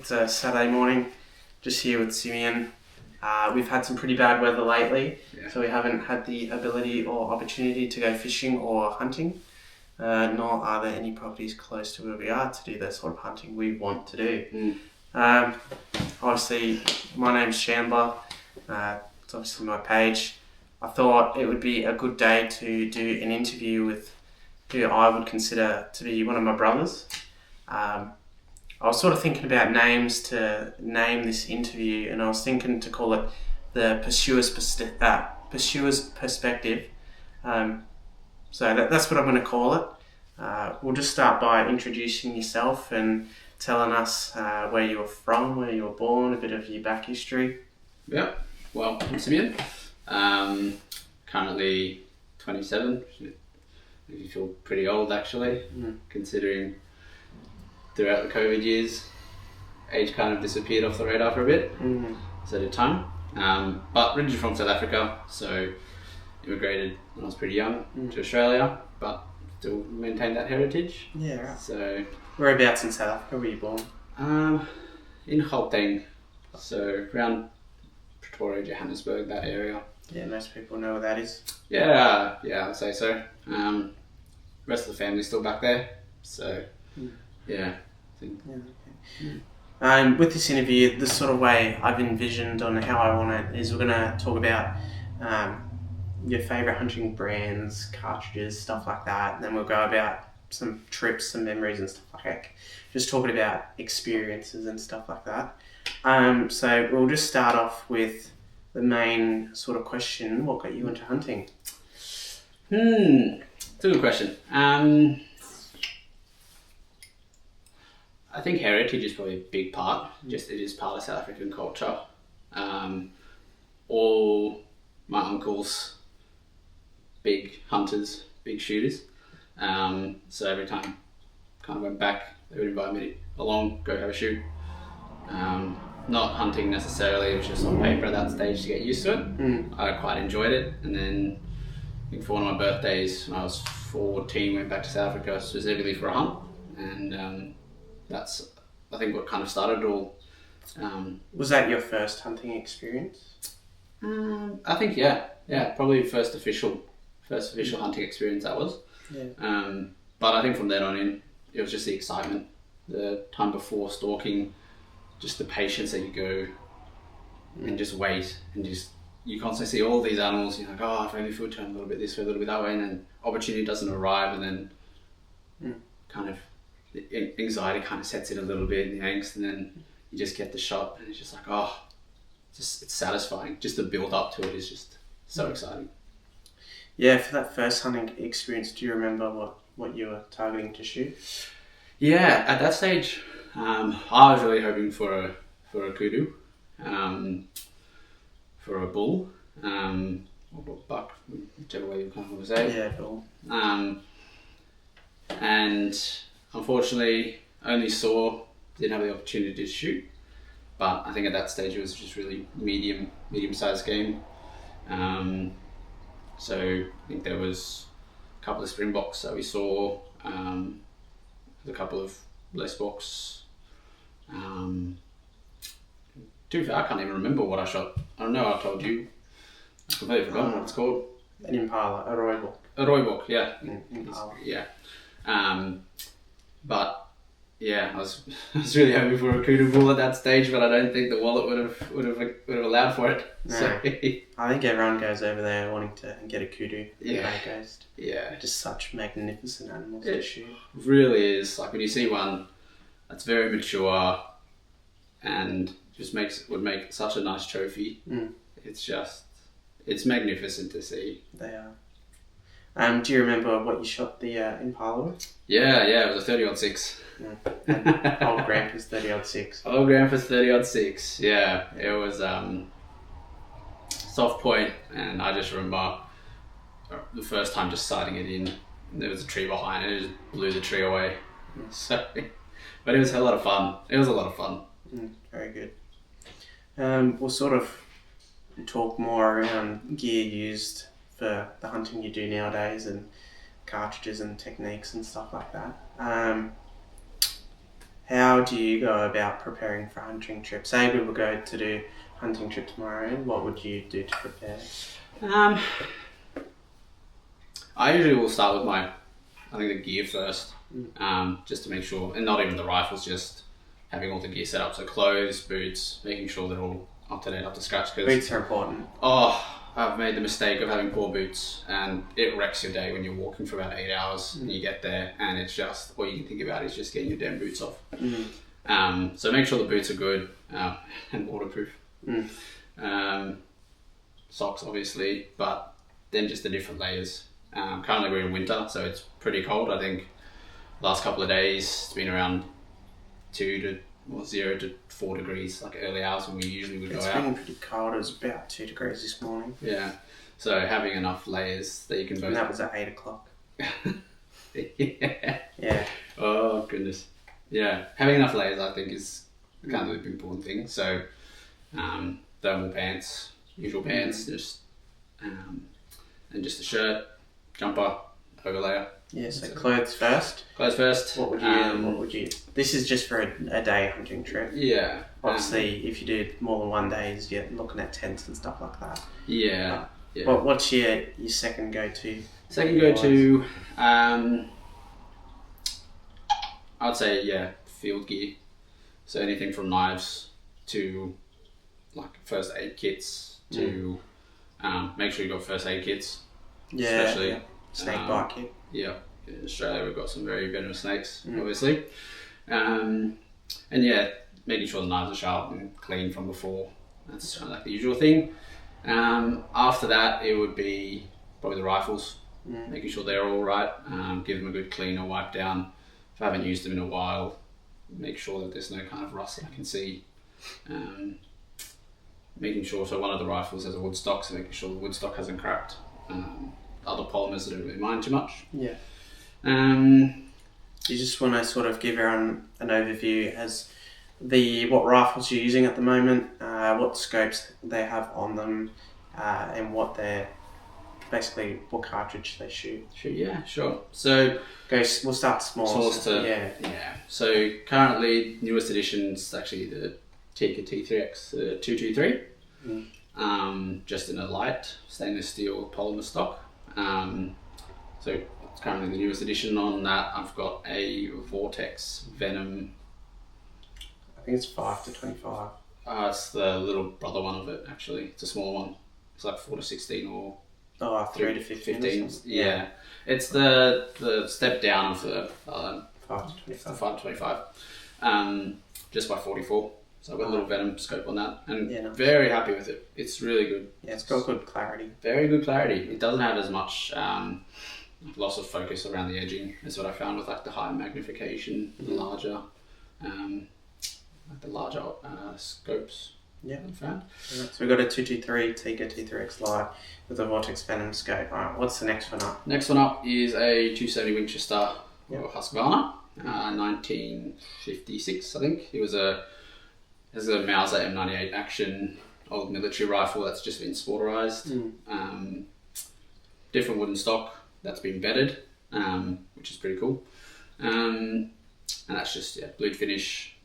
It's a Saturday morning, just here with Simeon. We've had some pretty bad weather lately, so we haven't had the ability or opportunity to go fishing or hunting, nor are there any properties close to where we are to do the sort of hunting we want to do. Obviously, my name's Chandler. It's obviously my page. I thought it would be a good day to do an interview with who I would consider to be one of my brothers. I was sort of thinking about names to name this interview, and I was thinking to call it the Pursuer's Perspective. So that's what I'm going to call it. We'll just start by introducing yourself and telling us where you were from, where you were born, a bit of your back history. Yeah, well, I'm Simeon. Currently 27. If you feel pretty old, actually, considering throughout the COVID years, age kind of disappeared off the radar for a bit. So did time. But originally from South Africa, so immigrated when I was pretty young to Australia, but still maintain that heritage. Yeah, right. So Whereabouts in South Africa were you born? In Gauteng, so around Pretoria, Johannesburg, that area. Yeah, most people know where that is. Yeah, I'd say so. Rest of the family's still back there, so yeah. With this interview, the sort of way I've envisioned on how I want it is we're going to talk about your favourite hunting brands, cartridges, stuff like that. And then we'll go about some trips, some memories and stuff like that. Just talking about experiences and stuff like that. So we'll just start off with the main sort of question. What got you into hunting? It's a good question. I think heritage is probably a big part. Just it is part of South African culture. All my uncles, big hunters, big shooters. So every time I kind of went back, they would invite me along, go have a shoot. Not hunting necessarily, it was just on paper at that stage to get used to it. I quite enjoyed it. And then I think for one of my birthdays when I was 14, went back to South Africa specifically for a hunt. And that's, I think, what kind of started it all. Was that your first hunting experience? I think, yeah, probably first official hunting experience that was. Yeah. But I think from then on in, it was just the excitement, the time before stalking, just the patience that you go and just wait and just, you constantly see all these animals, you're like, oh, if only if we turn a little bit this way, a little bit that way, and then opportunity doesn't arrive, and then kind of the anxiety kind of sets in a little bit, and the angst, and then you just get the shot, and it's just like, oh, it's satisfying. Just the build up to it is just so exciting. Yeah, for that first hunting experience, do you remember what you were targeting to shoot? Yeah, at that stage, I was really hoping for a kudu, for a bull, or buck, whichever way you kind of want to say it. Yeah, bull. And unfortunately, didn't have the opportunity to shoot. But I think at that stage it was just really medium-sized game. So I think there was a couple of springboks that we saw, a couple of less boks. I can't even remember what I shot. I don't know. I told you. I've completely forgotten what it's called. An impala, a rooibok. A rooibok, yeah. Impala. Yeah. But yeah, I was really hoping for a kudu bull at that stage, but I don't think the wallet would have allowed for it. No. So, I think everyone goes over there wanting to get a kudu. Yeah. Coast. Yeah. Just such magnificent animals to shoot. Really is. Like when you see one that's very mature and just would make such a nice trophy. It's magnificent to see. They are. Do you remember what you shot the impala with? Yeah, it was a 30-06. Old Grandpa's 30-06. Old Grandpa's 30-06. Yeah, it was soft point, and I just remember the first time just sighting it in. And there was a tree behind it, and it just blew the tree away. So, but it was a lot of fun. Very good. We'll sort of talk more around gear used for the hunting you do nowadays and cartridges and techniques and stuff like that. How do you go about preparing for a hunting trip? Say we were going to do a hunting trip tomorrow, what would you do to prepare? I usually will start with the gear first, just to make sure, and not even the rifles, just having all the gear set up. So clothes, boots, making sure they're all up to date, up to scratch. Boots are important. I've made the mistake of having poor boots, and it wrecks your day when you're walking for about 8 hours and you get there and it's just, all you can think about is just getting your damn boots off. So make sure the boots are good and waterproof. Socks obviously, but then just the different layers. Currently we're in winter, so it's pretty cold. I think last couple of days it's been around 0 to 4 degrees, like early hours when we usually would go out. It's been pretty cold. It was about 2 degrees this morning. Yeah, so having enough layers that you can both... And that was at 8 o'clock. Yeah. Yeah. Oh, goodness. Yeah, having enough layers I think is kind of the important thing. So thermal pants, usual pants, just and just a shirt, jumper, overlayer. Yeah, so clothes first. Clothes first. What would you? This is just for a day hunting trip. Yeah. Obviously, if you do more than 1 day, you're looking at tents and stuff like that. Yeah. What's your second go-to? Second go-to, I'd say, field gear. So anything from knives to like first aid kits to make sure you've got first aid kits. Yeah. Especially snake bite kit. Yeah. In Australia we've got some very venomous snakes, obviously. And making sure the knives are sharp and clean from before. That's kind of like the usual thing. After that it would be probably the rifles. Making sure they're all right. Give them a good clean or wipe down. If I haven't used them in a while, make sure that there's no kind of rust that I can see. Making sure, so one of the rifles has a wood stock, so making sure the wood stock hasn't cracked. Other polymers that don't really mind too much. Yeah. You just want to sort of give everyone an overview as what rifles you're using at the moment, what scopes they have on them, and what cartridge they shoot. Yeah, sure. So we'll start small. So currently, newest edition's actually the Tikka T3X 223. Just in a light stainless steel polymer stock. So it's currently the newest edition. On that, I've got a Vortex Venom. I think it's 5 to 25. It's the little brother one of it, actually. It's a smaller one. It's like 4 to 16 or 3 to 15. Yeah. It's the step down of the 5 to 25. 5 to 25. Just by 44. So I've got a little Venom scope on that, and very happy with it. It's really good. Yeah, it's got good clarity. Very good clarity. It doesn't have as much loss of focus around the edging as what I found with like the higher magnification, the larger scopes. Yeah, I found. So we've got a 223 Tikka T3X Lite with a Vortex Venom scope. Alright, what's the next one up? Next one up is a 270 Winchester or Husqvarna, 1956, I think. It was a Mauser M98 action old military rifle that's just been sporterized. Different wooden stock that's been bedded, which is pretty cool. And that's just blued finish,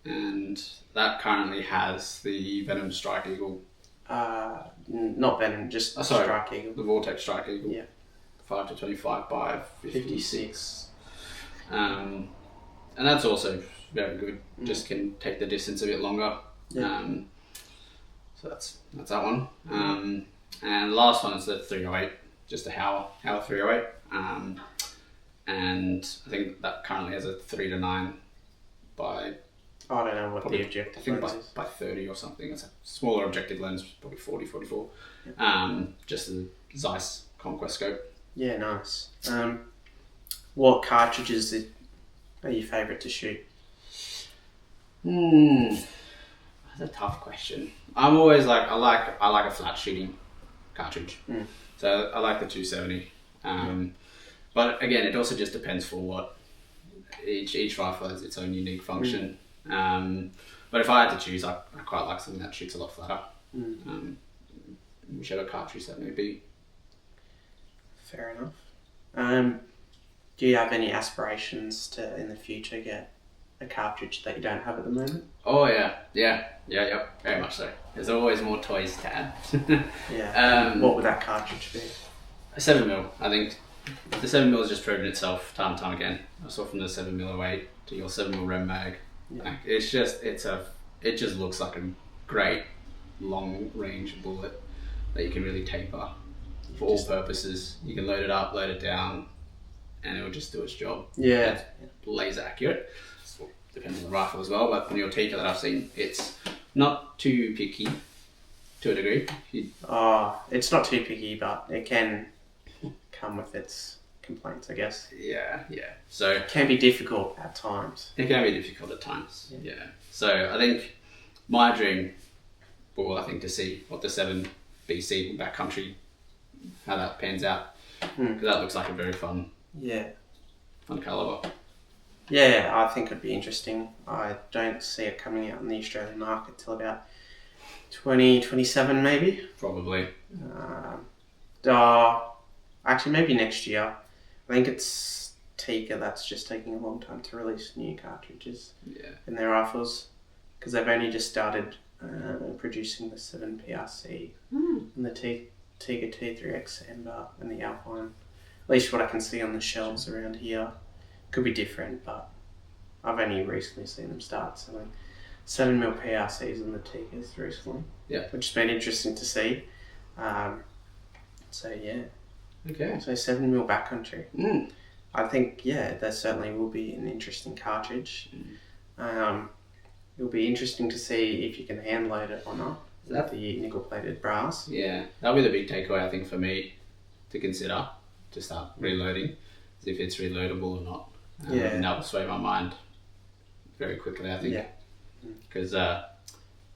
and that currently has the Venom Strike Eagle. Not Venom, just Strike Eagle. The Vortex Strike Eagle. Yeah. 5 to 25 by 56. And that's also very good. Just can take the distance a bit longer. Yeah. So that's that one. And the last one is the 308, just a Hauer 308. And I think that currently has a 3 to 9 by... I don't know what the objective lens is. By 30 or something. It's a smaller objective lens, probably 40, 44. Just the Zeiss Conquest scope. Yeah, nice. What cartridges are your favourite to shoot? That's a tough question. I'm always like, I like a flat shooting cartridge. So I like the 270. But again, it also just depends for what. Each rifle has its own unique function. But if I had to choose, I quite like something that shoots a lot flatter. Whichever cartridge that may be. Fair enough. Do you have any aspirations to, in the future, get a cartridge that you don't have at the moment? Oh yeah, very much so. There's always more toys to add. Yeah. What would that cartridge be? A 7mm. I think the 7mm has just proven itself time and time again. I saw from the 7mm away to your 7mm Rem mag. Yeah. Like, it just looks like a great long range bullet that you can really taper for all purposes. You can load it up, load it down, and it will just do its job. Yeah. It's laser accurate. Depends on the rifle as well, but from your Tikka that I've seen, it's not too picky to a degree. It's not too picky, but it can come with its complaints, I guess. Yeah. So it can be difficult at times. It can be difficult at times. Yeah. So I think my dream, I think to see what the 7BC backcountry, how that pans out, because that looks like a very fun caliber. Yeah, I think it'd be interesting. I don't see it coming out in the Australian market till about 2027 maybe. Probably. Actually, maybe next year. I think it's Tikka that's just taking a long time to release new cartridges in their rifles, because they've only just started producing the 7PRC and the Tikka T3X Ember and the Alpine. At least what I can see on the shelves around here. Could be different, but I've only recently seen them start selling 7mm PRCs and the Tikkas recently. Yeah. Which has been interesting to see. So yeah. Okay. So 7mm backcountry. I think, there certainly will be an interesting cartridge. It'll be interesting to see if you can hand load it or not. With the nickel plated brass. Yeah, that'll be the big takeaway I think for me to consider to start reloading, is if it's reloadable or not. And that will sway my mind very quickly, I think. Because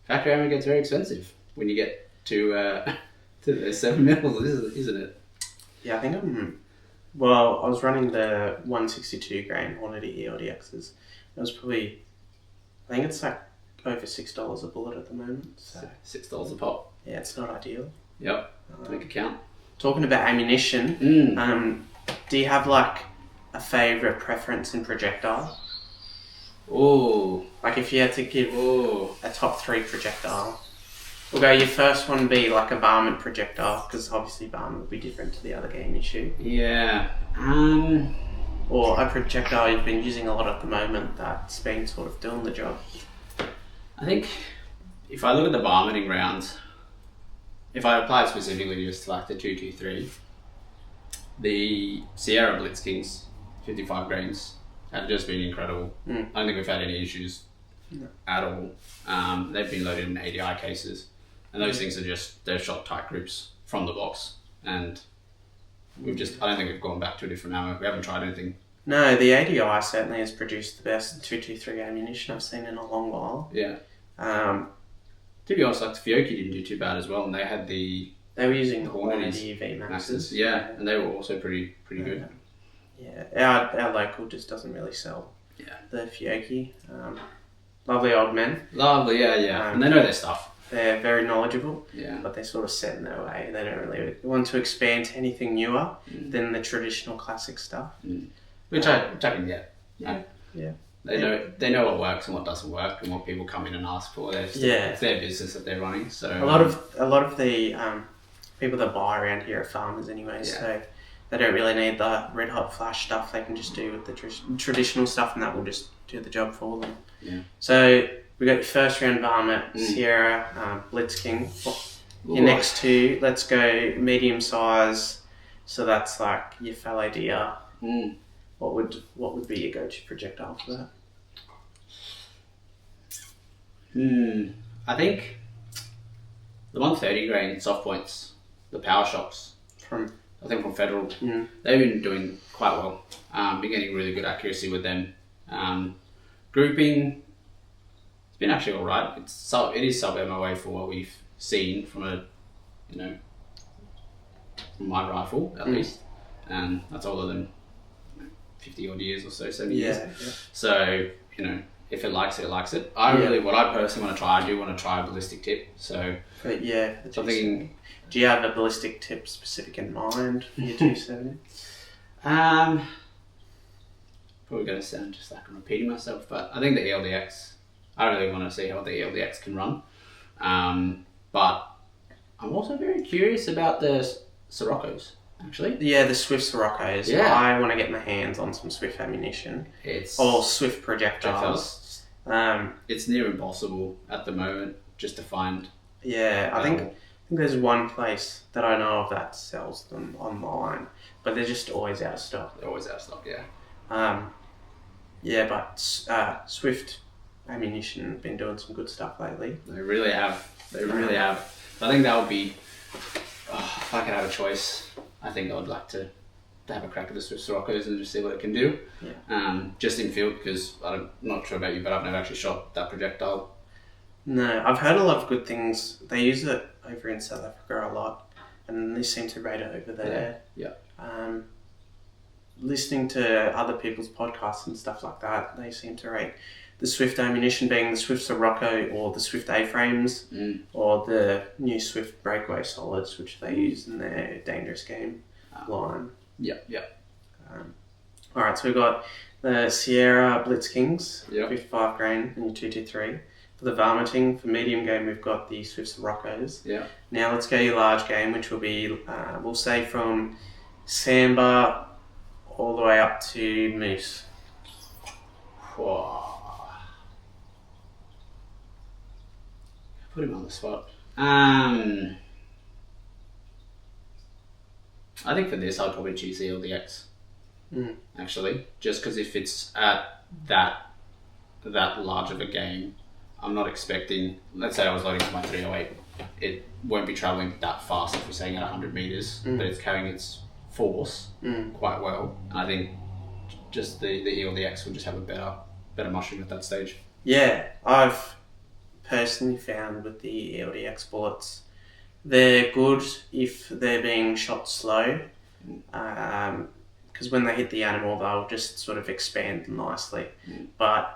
factory ammo gets very expensive when you get to the 7mm, isn't it? Yeah, I think I was running the 162 grain Hornady ELDXs. It was probably, I think it's like over $6 a bullet at the moment. So $6 a pop. Yeah, it's not ideal. Yep, make it count. Talking about ammunition, do you have like a favourite preference in projectile? Oh, like if you had to give a top 3 projectile, we'll go your first one be like a varmint projectile, because obviously varmint would be different to the other game you shoot. Yeah. Or a projectile you've been using a lot at the moment that's been sort of doing the job. I think if I look at the varminting rounds, if I apply it specifically just to like the 223, the Sierra Blitz Kings 55 grains have just been incredible. I don't think we've had any issues at all. They've been loaded in ADI cases, and those things are they've shot tight groups from the box, and I don't think we've gone back to a different ammo. We haven't tried anything. No, the ADI certainly has produced the best 223 ammunition I've seen in a long while. Yeah. To be honest, like the Fiocchi didn't do too bad as well, and they were using the Hornady VMAXs. Yeah, and they were also pretty good. Yeah, our local just doesn't really sell the Fiocchi. Lovely old men. Lovely, yeah. And they know their stuff. They're very knowledgeable, but they're sort of set in their way. They don't really want to expand to anything newer than the traditional classic stuff. Which I can get. Yeah. They know what works and what doesn't work, and what people come in and ask for. It's their business that they're running. So a lot of the people that buy around here are farmers anyway, so they don't really need the red hot flash stuff. They can just do with the traditional stuff, and that will just do the job for them. Yeah. So we got your first round varmint, Sierra, Blitz King. Your next two, let's go medium size. So that's like your fallow deer. What would be your go-to projectile for that? I think the 130 grain soft points, the power shocks from Federal, they've been doing quite well. Been getting really good accuracy with them. Grouping, it's been actually all right. It is sub MOA for what we've seen from from my rifle at least, and that's older than 50 odd years or so, 70 years. Yeah. So if it likes it, it likes it. What I personally want to try, I do want to try a ballistic tip. So something. Do you have a ballistic tip specific in mind for your 270? probably going to sound just like I'm repeating myself, but I think the ELDX, I really want to see how the ELDX can run. But I'm also very curious about the Siroccos, actually. Yeah, the Swift Siroccos. Yeah. I want to get my hands on some Swift ammunition. Or Swift projectiles. It's near impossible at the moment just to find. Yeah, I think there's one place that I know of that sells them online, but they're just always out of stock. They're always out of stock, yeah. But Swift ammunition have been doing some good stuff lately. They really have. They really have. I think that would be. If I could have a choice, I think I would like to have a crack at the Swift Siroccos and just see what it can do. Yeah. Just in field, because I'm not sure about you, but I've never actually shot that projectile. No, I've heard a lot of good things. They use it over in South Africa a lot, and they seem to rate it over there. Yeah. Listening to other people's podcasts and stuff like that, they seem to rate the Swift ammunition being the Swift Sirocco or the Swift A-frames or the new Swift breakaway solids, which they use in their dangerous game line. Yeah. Alright, so we've got the Sierra Blitz Kings, Yep. 55 grain and your 223. For the varminting, for medium game, we've got the Swift Siroccos. Yeah. Now let's go your large game, which will be, we'll say from Samba all the way up to Moose. Whoa. Put him on the spot. I think for this, I'd probably choose the LDX. Actually, just because if it's at that large of a game, I'm not expecting. Let's say I was loading to my 308, it won't be travelling that fast if we're saying at 100 meters, but it's carrying its force quite well. And I think just the ELDX will just have a better mushroom at that stage. Yeah, I've personally found with the ELDX bullets, they're good if they're being shot slow, because when they hit the animal, they'll just sort of expand nicely. But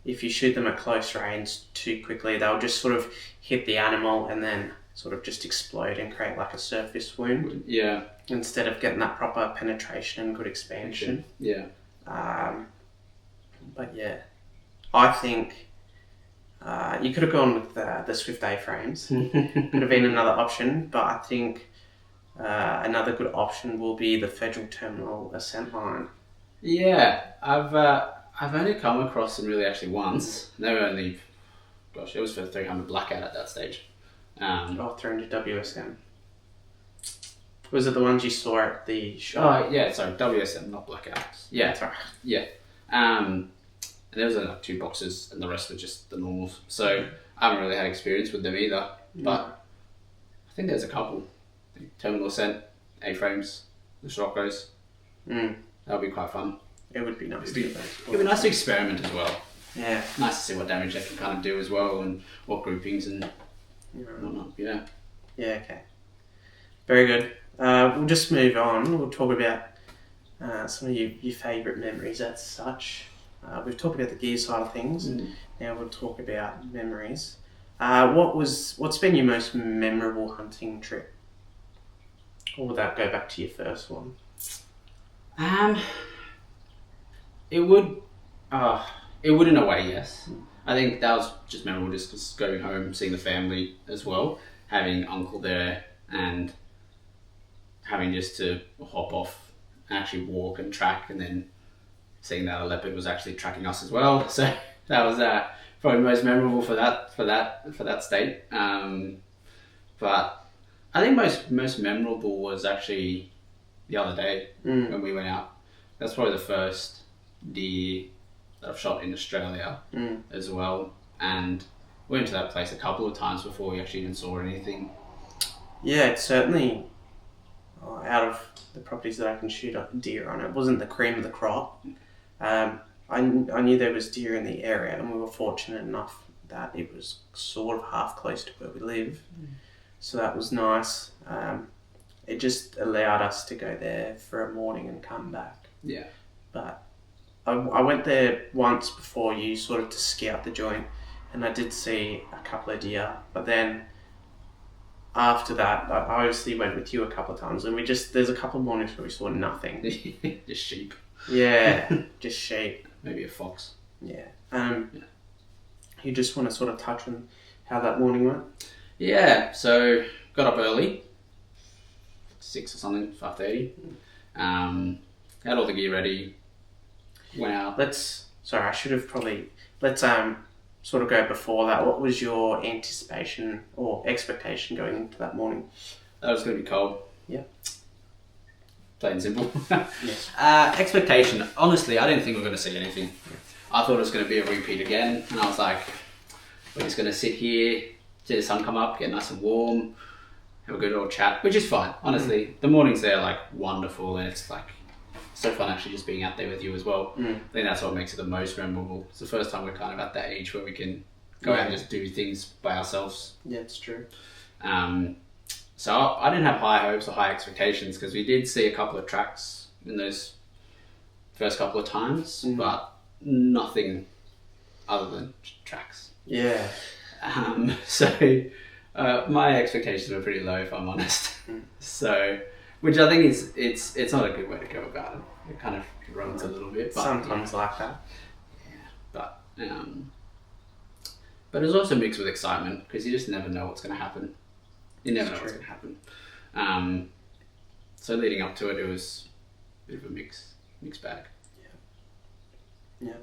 if you shoot them at close range too quickly, they'll just sort of hit the animal and then sort of just explode and create like a surface wound. Yeah. Instead of getting that proper penetration and good expansion. Yeah. But yeah, I think you could have gone with the Swift A-frames. Could have been another option, but I think another good option will be the Federal Terminal Ascent Line. Yeah, I've only come across them really actually once. They were only, it was for 300 blackout at that stage. 300 WSM. Was it the ones you saw at the shop? Oh yeah, sorry, WSM, not blackouts. Yeah, That's right. Yeah. And there was like 2 boxes, and the rest were just the normals. So I haven't really had experience with them either. But I think there's a couple. Terminal Ascent, A-frames, the Siroccos. That would be quite fun. It would be nice. It'd be nice to experiment as well. Yeah. Nice to see what damage they can kind of do as well, and what groupings and whatnot. Yeah. Yeah, okay. Very good. We'll just move on. We'll talk about some of your favourite memories as such. We've talked about the gear side of things. Now we'll talk about memories. What's been your most memorable hunting trip? Or would that go back to your first one? It would in a way, yes. I think that was just memorable just because going home, seeing the family as well, having uncle there and having just to hop off and actually walk and track, and then seeing that a leopard was actually tracking us as well. So that was probably most memorable for that state. But I think most memorable was actually the other day when we went out. That's probably the first deer that I've shot in Australia as well, and we went to that place a couple of times before we actually even saw anything. Yeah, it's certainly out of the properties that I can shoot deer on. It wasn't the cream of the crop. I knew there was deer in the area, and we were fortunate enough that it was sort of half close to where we live. So that was nice. It just allowed us to go there for a morning and come back. Yeah. But I went there once before you, sort of to scout the joint, and I did see a couple of deer. But then after that, I obviously went with you a couple of times, and there's a couple of mornings where we saw nothing. Just sheep. Yeah, just sheep. Maybe a fox. Yeah. You just want to sort of touch on how that morning went? Yeah, so got up early, 6 or something, 5:30. Had all the gear ready. Went out. Let's sort of go before that. What was your anticipation or expectation going into that morning? That was going to be cold. Yeah. Plain and simple. Yes. Expectation. Honestly, I didn't think we were going to see anything. I thought it was going to be a repeat again, and I was like, we're just going to sit here, see the sun come up, get nice and warm, have a good old chat, which is fine. Honestly, the mornings there are like wonderful, and it's like so fun actually just being out there with you as well. I think that's what makes it the most memorable. It's the first time we're kind of at that age where we can go out and just do things by ourselves. Yeah, it's true. So I didn't have high hopes or high expectations because we did see a couple of tracks in those first couple of times, but nothing other than tracks. Yeah. So my expectations were pretty low, if I'm honest. So, which I think is it's not a good way to go about it. It kind of runs a little bit. But, sometimes like that. Yeah, but it's also mixed with excitement because you just never know what's going to happen. You never know what's going to happen. So leading up to it, it was a bit of a mixed bag. Yeah.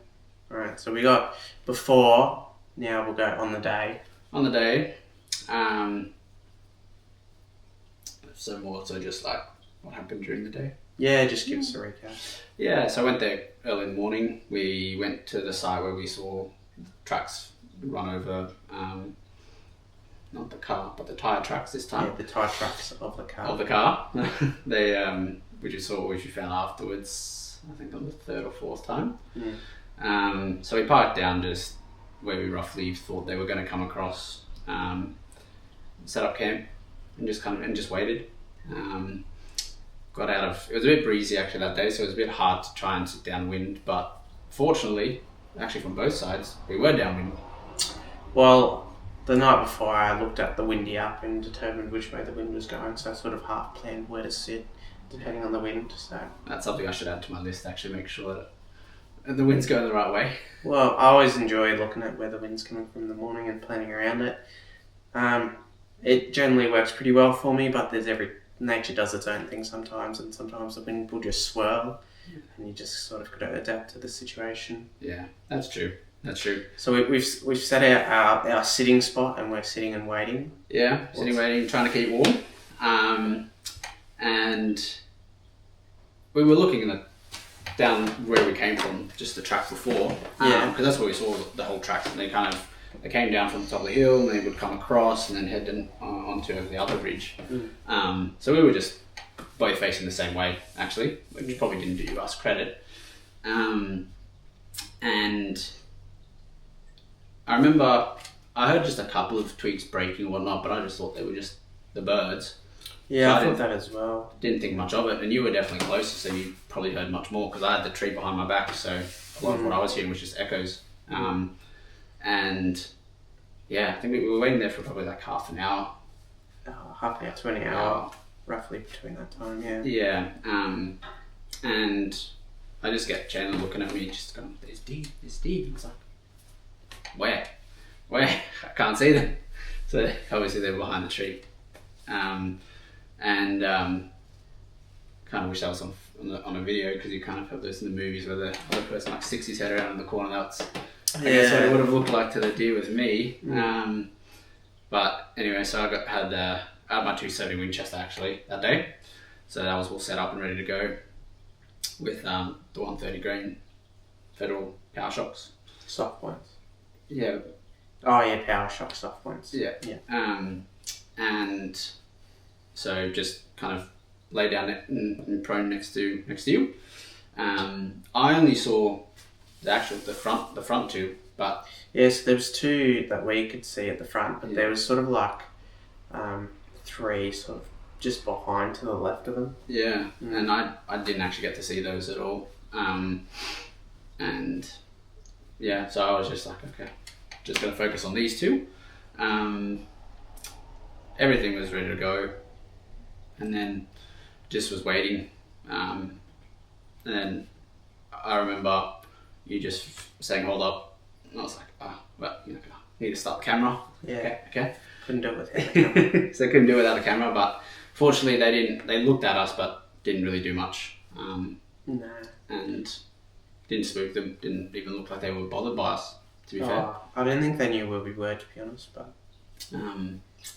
Alright, so we got before, now we'll go on the day. On the day, so more so just like what happened during the day. Yeah, just give us a recap. Yeah, so I went there early in the morning. We went to the site where we saw trucks run over, not the car, but the tyre tracks this time. Yeah, the tyre tracks of the car. Of the car. They, which we found afterwards, I think on the third or fourth time. So we parked down just where we roughly thought they were going to come across, set up camp, and just waited. Got out of, it was a bit breezy actually that day, so it was a bit hard to try and sit downwind, but fortunately, actually from both sides, we were downwind. Well, the night before I looked at the windy up and determined which way the wind was going, so I sort of half planned where to sit depending on the wind. So that's something I should add to my list, actually, make sure that the wind's going the right way. Well, I always enjoy looking at where the wind's coming from in the morning and planning around it. It generally works pretty well for me, but nature does its own thing sometimes, and sometimes the wind will just swirl, and you just sort of got to adapt to the situation. Yeah, that's true. That's true. So we've set out our sitting spot, and we're sitting and waiting. Yeah, sitting, waiting, trying to keep warm. And we were looking down where we came from, just the track before. Because that's where we saw the whole track, and they came down from the top of the hill, and they would come across and then head onto the other ridge. So we were just both facing the same way, actually, which probably didn't do us credit. And I remember I heard just a couple of twigs breaking and whatnot, but I just thought they were just the birds. Yeah, I thought that as well. Didn't think much of it, and you were definitely closer, so you probably heard much more because I had the tree behind my back, so a lot of what I was hearing was just echoes. And yeah, I think we were waiting there for probably like half an hour. Half an hour to an hour, roughly between that time, yeah. Yeah, and I just get Chandler looking at me, just going, there's Steve. He's like, where? I can't see them. So obviously they were behind the tree. And kind of wish that was on a video, because you kind of have those in the movies where the other person like sticks his head around in the corner. That's I guess what it would have looked like to the deer with me. But anyway, so I had my 270 Winchester actually that day, so that was all set up and ready to go with the 130 grain Federal power shocks. Soft points. Yeah. Oh yeah, power shock soft points. Yeah. And so just kind of lay down in prone next to you. I only saw the front two, but yes, there was two that we could see at the front, but there was sort of like three sort of just behind to the left of them. Yeah, and I didn't actually get to see those at all. And yeah, so I was just like, okay, just gonna focus on these two. Everything was ready to go, and then just was waiting. And then I remember you just saying, hold up. And I was like, well, you know, I need to start the camera. Yeah. Okay. Couldn't do it without the camera. So I couldn't do it without a camera, but fortunately they looked at us, but didn't really do much. No. And didn't spook them, didn't even look like they were bothered by us, to be fair. I don't think they knew where we were, to be honest, but...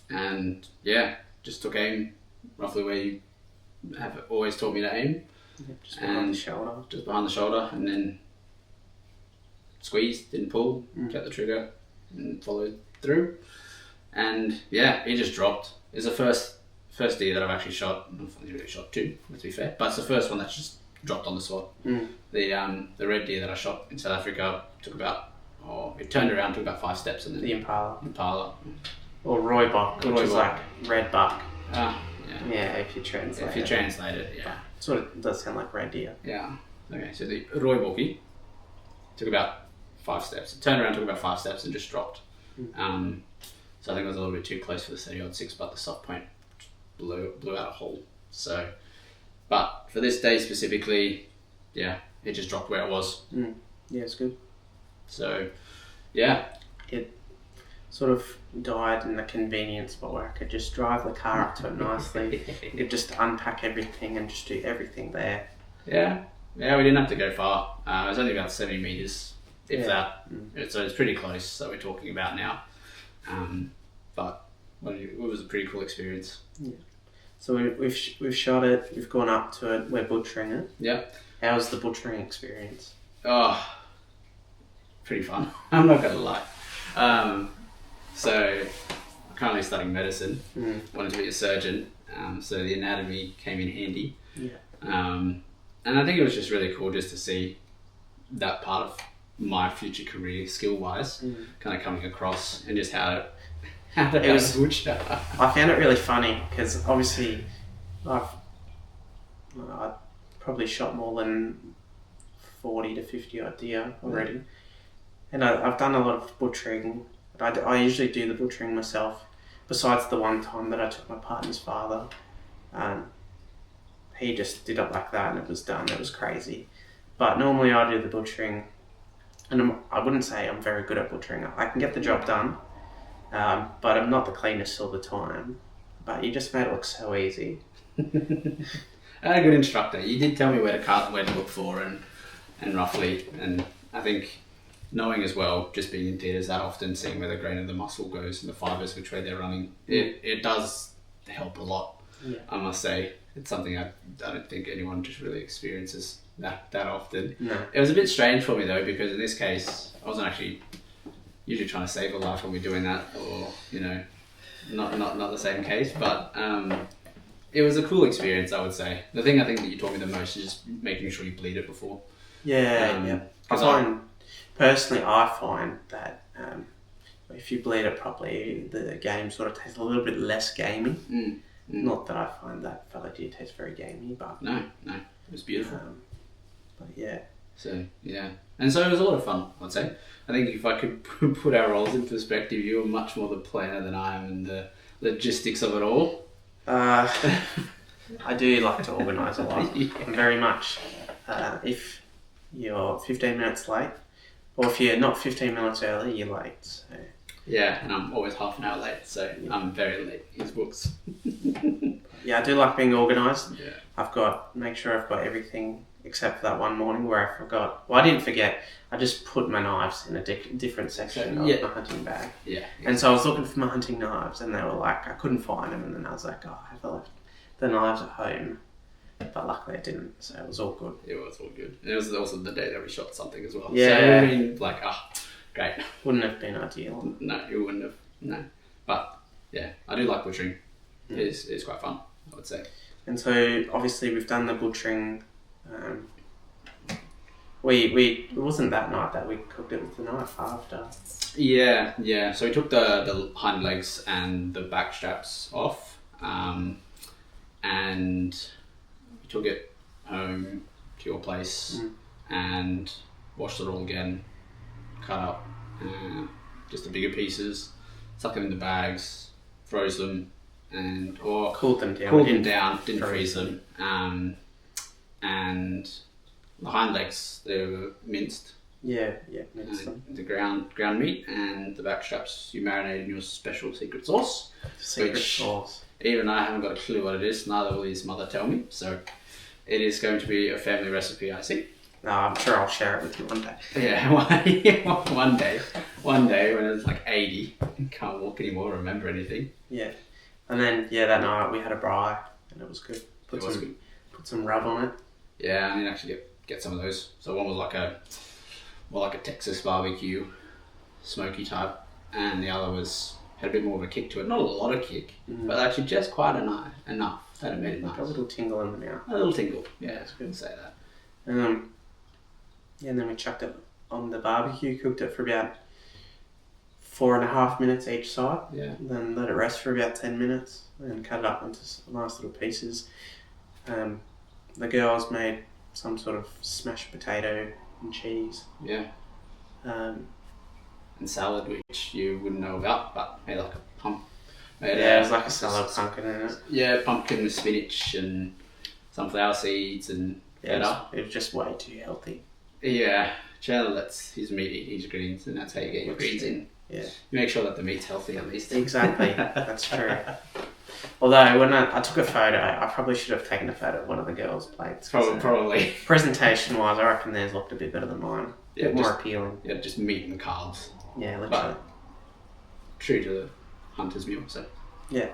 And yeah, just took aim roughly where you have always taught me to aim. Yeah, just behind the shoulder. Just behind the shoulder, and then squeezed, didn't pull, kept the trigger, and followed through. And yeah, it just dropped. It's the first deer that I've actually shot. I've really shot two, to be fair, but it's the first one that's just dropped on the spot. The red deer that I shot in South Africa took about, it turned around, took about 5 steps, and then The impala. Impala. Or rooibok, which is like red buck. Yeah. Yeah, if you translate If you translate it, yeah. Sort of does sound like red deer. Yeah. Okay, so the rooiboki took about 5 steps. It turned around, took about 5 steps, and just dropped. So I think it was a little bit too close for the 30-06, but the soft point blew out a hole. So, but for this day specifically, yeah, it just dropped where it was. Yeah, it's good. So, yeah. It sort of died in the convenience spot where I could just drive the car up to it nicely. You could just unpack everything and just do everything there. Yeah, we didn't have to go far. It was only about 70 metres, if that. So it's pretty close, so we're talking about now. But it was a pretty cool experience. Yeah. So we've shot it, we've gone up to it, we're butchering it. Yeah. How's the butchering experience? Oh, pretty fun. I'm not going to lie. So I'm currently studying medicine, wanted to be a surgeon, so the anatomy came in handy. Yeah. And I think it was just really cool just to see that part of my future career, skill-wise, kind of coming across, and just how to butcher. I found it really funny because obviously I probably shot more than 40 to 50 odd deer already, and I've done a lot of butchering. I usually do the butchering myself, besides the one time that I took my partner's father. He just did it like that and it was done. It was crazy. But normally I do the butchering, and I wouldn't say I'm very good at butchering. I can get the job done, but I'm not the cleanest all the time. But you just made it look so easy. I had a good instructor. You did tell me where to cut, where to look for, and roughly. And I think knowing as well, just being in theatres that often, seeing where the grain of the muscle goes and the fibres, which way they're running, it does help a lot. Yeah. I must say, it's something I don't think anyone just really experiences that often. No. It was a bit strange for me though, because in this case, I wasn't actually usually trying to save a life when we're doing that, or not the same case, but it was a cool experience, I would say. The thing I think that you taught me the most is just making sure you bleed it before. Yeah. Personally, I find that if you bleed it properly, the game sort of tastes a little bit less gamey. Not that I find that fellow deer tastes very gamey, but... No, it was beautiful. But yeah. So, yeah. And so it was a lot of fun, I'd say. I think if I could put our roles in perspective, you were much more the planner than I am, and the logistics of it all. I do like to organise a lot. Yeah. Very much. If you're 15 minutes late, or if you're not 15 minutes early, you're late. So. Yeah, and I'm always half an hour late, so I'm very late in his books. Yeah, I do like being organised. Yeah. Make sure I've got everything except for that one morning where I forgot. Well, I didn't forget. I just put my knives in a different section of my hunting bag. Yeah. And so I was looking for my hunting knives, and they were like, I couldn't find them, and then I was like, I have left the knives at home. But luckily I didn't, so it was all good. It was all good. And it was also the day that we shot something as well. Yeah. So I mean, like, great. Wouldn't have been ideal. No, it wouldn't have. No. But, yeah, I do like butchering. It's quite fun, I would say. And so, obviously, we've done the butchering. It wasn't that night that we cooked it, with the night after. Yeah. So we took the hind legs and the back straps off. And we took it home to your place and washed it all again, cut up just the bigger pieces, stuck them in the bags, froze them, or cooled them down. Didn't freeze them. And the hind legs, they were minced. Yeah, minced them. The ground meat, and the back straps you marinate in your special secret sauce. Sauce. Even I haven't got a clue what it is, neither will his mother tell me. So it is going to be a family recipe, I see. No, I'm sure I'll share it with you one day. Yeah, one day when it's like 80, you can't walk anymore or remember anything. Yeah. And then, that night we had a braai, and it was good. Put some rub on it. Yeah, I need to actually get some of those. So one was more like a Texas barbecue, smoky type, and the other had a bit more of a kick to it. Not a lot of kick, but actually just quite enough that it made it nice. A little tingle in the mouth. A little tingle, yeah, it's good to say that. And then we chucked it on the barbecue, cooked it for about 4.5 minutes each side. Yeah. Then let it rest for about 10 minutes, and cut it up into nice little pieces. The girls made some sort of smashed potato and cheese. Yeah. And salad, which you wouldn't know about, but made like a pumpkin. It was like a salad pumpkin in it. Yeah, pumpkin with spinach and sunflower seeds and feta. It was just way too healthy. Yeah, Chandler lets his meat eat his greens, and that's how you get your greens in. Yeah. You make sure that the meat's healthy at least. Exactly, that's true. Although when I took a photo, I probably should have taken a photo of one of the girls' plates. Probably. Presentation-wise, I reckon theirs looked a bit better than mine. A bit more appealing. Yeah, just meat and carbs. Yeah, literally. But true to the hunter's meal, so. Yeah.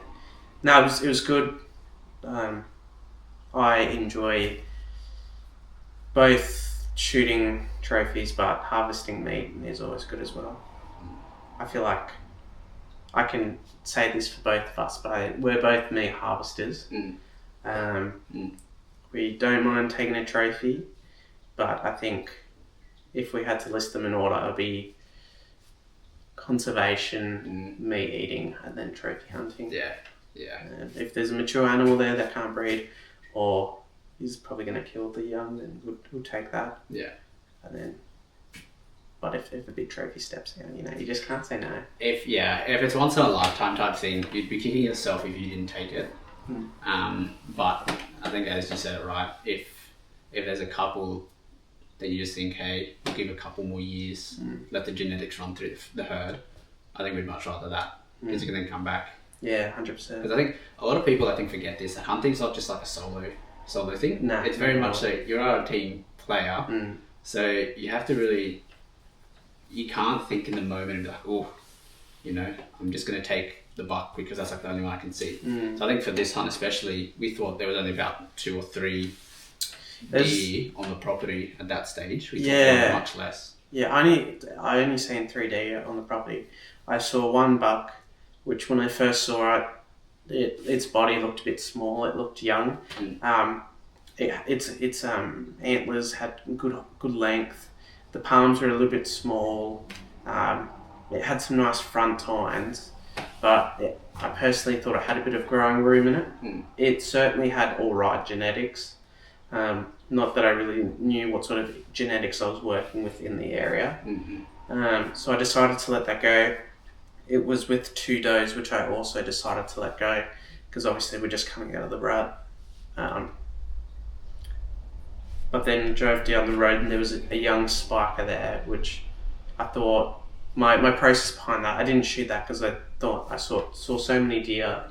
No, it was good. I enjoy both shooting trophies, but harvesting meat is always good as well. I feel like I can say this for both of us, but we're both meat harvesters. We don't mind taking a trophy, but I think if we had to list them in order, it would be conservation, meat eating, and then trophy hunting. Yeah. If there's a mature animal there that can't breed, or is probably going to kill the young, then we'll take that. Yeah. And then, but if a big trophy steps down, you just can't say no. If it's once in a lifetime type thing, you'd be kicking yourself if you didn't take it. But I think, as you said it right, if there's a couple that you just think, hey, we'll give a couple more years, let the genetics run through the herd, I think we'd much rather that, because you can then come back. Yeah, 100%. Because I think a lot of people forget this, that hunting's not just like a solo thing. No, it's very much so you're a team player, so you have to really, you can't think in the moment and be like, oh, I'm just going to take the buck because that's like the only one I can see. So I think for this hunt especially, we thought there was only about 2 or 3 deer on the property at that stage. We thought there were much less. Yeah, I only seen 3 deer on the property. I saw one buck, which when I first saw it, its body looked a bit small. It looked young. Its antlers had good length. The palms were a little bit small. It had some nice front tines, but I personally thought it had a bit of growing room in it. It certainly had all right genetics. Not that I really knew what sort of genetics I was working with in the area. So I decided to let that go. It was with 2 does, which I also decided to let go, because obviously we're just coming out of the rut. But then drove down the road and there was a young spiker there, which I thought, my process behind that, I didn't shoot that because I thought I saw so many deer,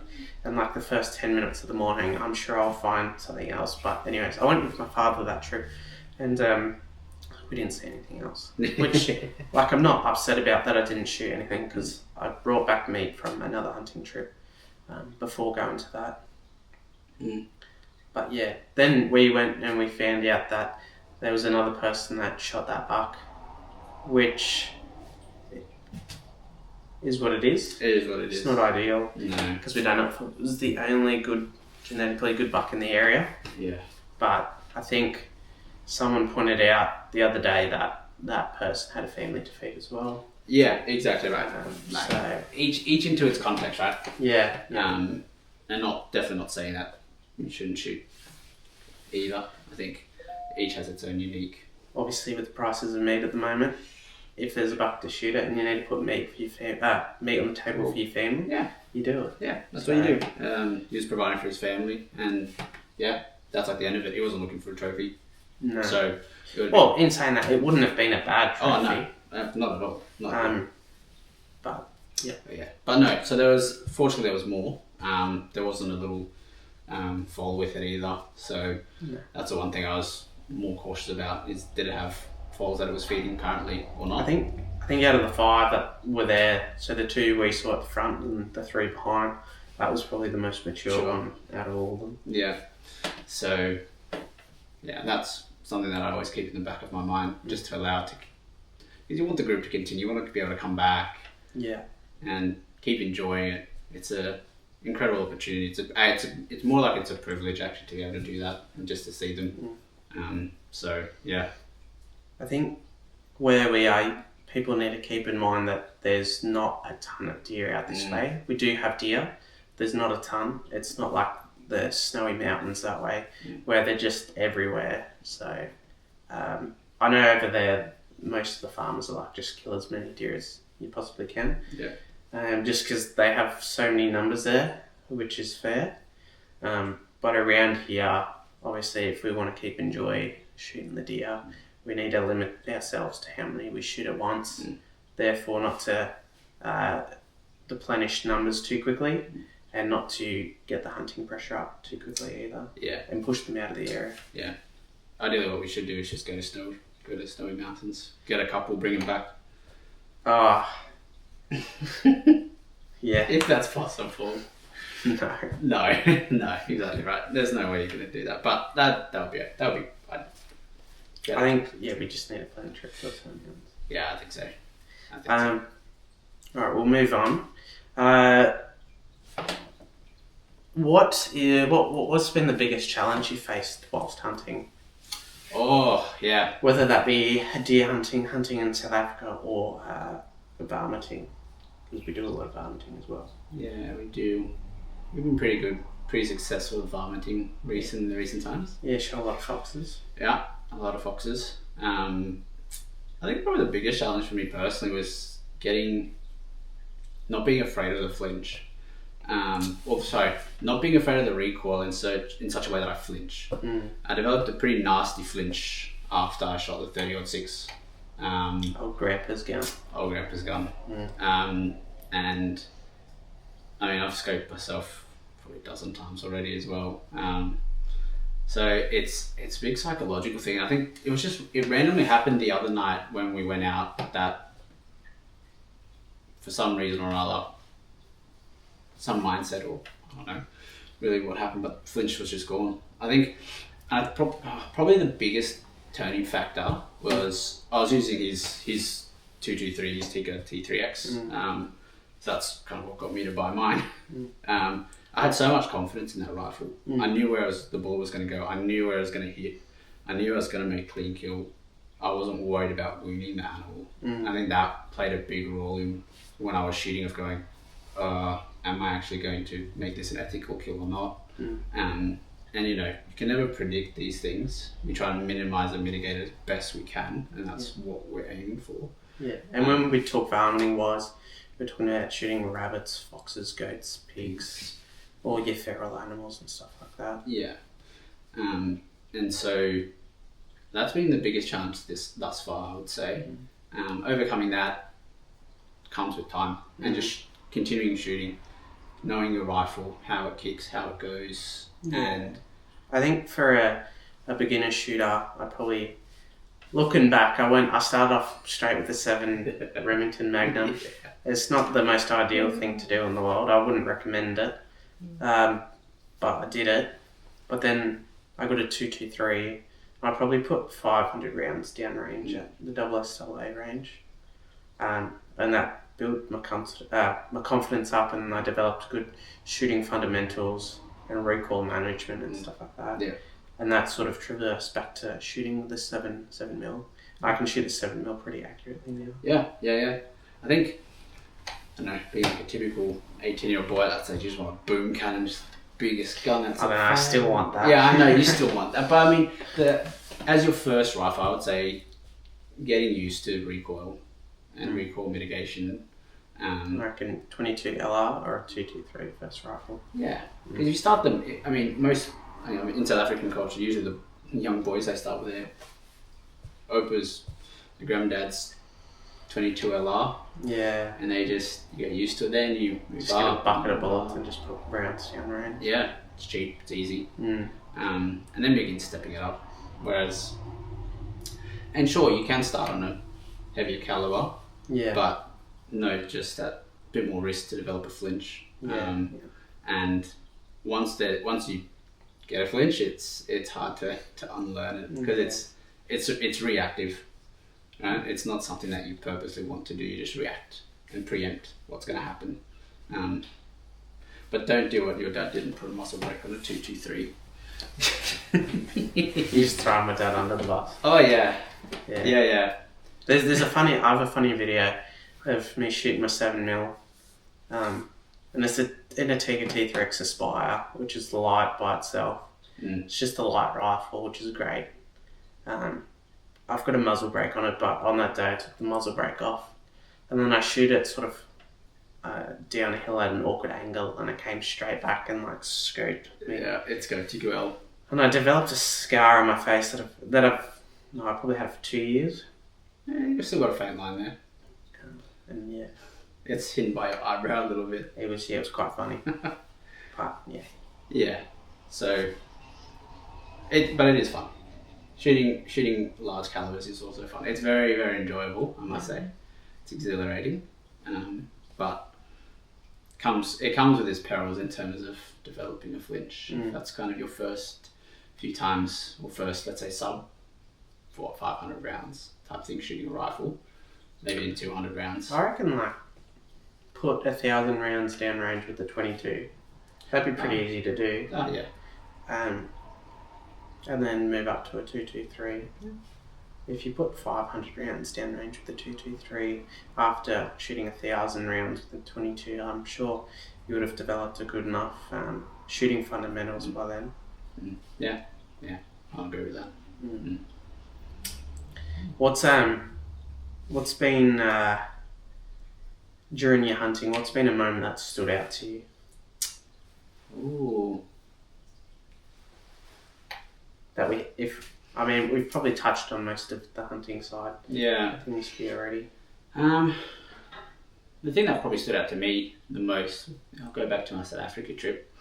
and like the first 10 minutes of the morning, I'm sure I'll find something else. But anyways, I went with my father that trip, and we didn't see anything else. Which, I'm not upset about that I didn't shoot anything, because I brought back meat from another hunting trip before going to that. But yeah, then we went and we found out that there was another person that shot that buck, which is what it is. It is what it is. It's not ideal. No. Because we don't know if it was the only genetically good buck in the area. Yeah. But I think someone pointed out the other day that that person had a family to feed as well. Yeah, exactly right. So each into its context, right? Yeah. And definitely not saying that you shouldn't shoot either. I think each has its own unique. Obviously, with the prices of meat at the moment, if there's a buck to shoot it and you need to put meat for your meat on the table for your family, you do it. Yeah, that's what you do. He was providing for his family, and that's like the end of it. He wasn't looking for a trophy. No. So, well, in saying that, it wouldn't have been a bad trophy. Oh no, not at all. Not at all. But yeah, but no. So fortunately there was more. There wasn't a little foal with it either. So that's the one thing I was more cautious about, is did it have foals that it was feeding currently or not? I think out of the 5 that were there, so the 2 we saw at the front and the 3 behind, that was probably the most mature one out of all of them. Yeah. So that's something that I always keep in the back of my mind, just to allow it to, because you want the group to continue, you want to be able to come back and keep enjoying it. It's a incredible opportunity. It's more like it's a privilege actually to be able to do that and just to see them. So yeah, I think where we are, people need to keep in mind that there's not a ton of deer out this way. We do have deer. There's not a ton. It's not like the snowy mountains that way, where they're just everywhere. So I know over there, most of the farmers are like, just kill as many deer as you possibly can. Yeah. Just because they have so many numbers there, which is fair. But around here, obviously, if we want to keep enjoy shooting the deer, we need to limit ourselves to how many we shoot at once. Therefore, not to deplenish numbers too quickly, and not to get the hunting pressure up too quickly either. Yeah. And push them out of the area. Yeah. Ideally, what we should do is just go to snowy mountains, get a couple, bring them back. Yeah. If that's possible. No, exactly right. There's no way you're going to do that, but that would be fun. I think we just need a plan trip to those mountains. Yeah, I think so. All right, we'll move on. What's been the biggest challenge you faced whilst hunting? Oh, yeah. Whether that be deer hunting in South Africa, or varminting, because we do a lot of varminting as well. Yeah, we do. We've been pretty successful with varminting in the recent times. Yeah, shot a lot of foxes. Yeah, a lot of foxes. I think probably the biggest challenge for me personally was not being afraid of the flinch. Not being afraid of the recoil in such a way that I flinch. I developed a pretty nasty flinch after I shot the 30-06. Old Grandpa's gun. And I mean, I've scoped myself probably a dozen times already as well. So it's a big psychological thing. I think it randomly happened the other night when we went out, that for some reason or another, some mindset, or I don't know really what happened, but flinch was just gone. I think probably the biggest turning factor was I was using his 223, his Tikka T3X. So that's kind of what got me to buy mine. I had so much confidence in that rifle. I knew where the ball was going to go. I knew where I was going to hit. I knew I was going to make clean kill. I wasn't worried about wounding the animal. I think that played a big role in when I was shooting, of going, am I actually going to make this an ethical kill or not? And you can never predict these things. We try and minimize and mitigate it as best we can, and that's what we're aiming for. Yeah, and when we talk varminting wise, we're talking about shooting rabbits, foxes, goats, pigs, all your feral animals and stuff like that. Yeah. And so that's been the biggest challenge thus far, I would say. Overcoming that comes with time, and just continuing shooting, knowing your rifle, how it kicks, how it goes. And I think for a beginner shooter, I probably, looking back, I started off straight with the 7 Remington Magnum. It's not the most ideal thing to do in the world. I wouldn't recommend it. But I did it. But then I got a 223. I probably put 500 rounds down range at the SSAA range. And that built my confidence up, and I developed good shooting fundamentals and recoil management and stuff like that. Yeah. And that sort of traversed back to shooting with the 7mm. I can shoot the 7mm pretty accurately now. Yeah. I think, I don't know, being like a typical 18-year-old boy at that stage, you just want a boom cannon, just the biggest gun. I still want that. Yeah, I know, you still want that. But I mean, as your first rifle, I would say getting used to recoil and recoil mitigation. I reckon 22 LR or a 223 first rifle. Yeah, because you start them. I mean, in South African culture, usually young boys, they start with their Opa's, the granddad's 22 LR. Yeah. And they just get used to it. Then you move Just up, get a bucket of bullets and just put rounds down range. Yeah, it's cheap, it's easy. Mm. And then begin stepping it up. Whereas, and sure, you can start on a heavier caliber, Yeah. but no, just that bit more risk to develop a flinch. And once you get a flinch, it's hard to unlearn it because it's reactive. It's not something that you purposely want to do. You just react and preempt what's going to happen. But don't do what your dad did and put a muscle break on a 223. You just throw my dad under the bus. Oh yeah. There's I have a funny video of me shooting my 7mm, and it's in a Tiger T3X Aspire, which is light by itself. It's just a light rifle, which is great. I've got a muzzle brake on it, but on that day I took the muzzle brake off, and then I shoot it sort of down a hill at an awkward angle, and it came straight back and like scraped me. Yeah, it's going to go well. And I developed a scar on my face that I probably had for 2 years. Yeah, you've still got a faint line there. And yeah, it's hidden by your eyebrow a little bit. it was quite funny. But yeah. Yeah. So, but it is fun. Shooting large calibers is also fun. It's very, very enjoyable, I must say. It's exhilarating, but it comes with its perils in terms of developing a flinch. That's kind of your first few times, or first, let's say, sub 400 or 500 rounds type thing, shooting a rifle, maybe in 200 rounds. I reckon like put 1,000 rounds downrange with the 22. That'd be pretty easy to do. Oh yeah. And then move up to a 223. If you put 500 rounds downrange with the 223 after shooting 1,000 rounds with the 22, I'm sure you would have developed a good enough shooting fundamentals by then. Yeah, I'll agree with that. What's been during your hunting? What's been a moment that stood out to you? Ooh. We've probably touched on most of the hunting side. Yeah. in this year already. The thing that probably stood out to me the most, I'll go back to my South Africa trip,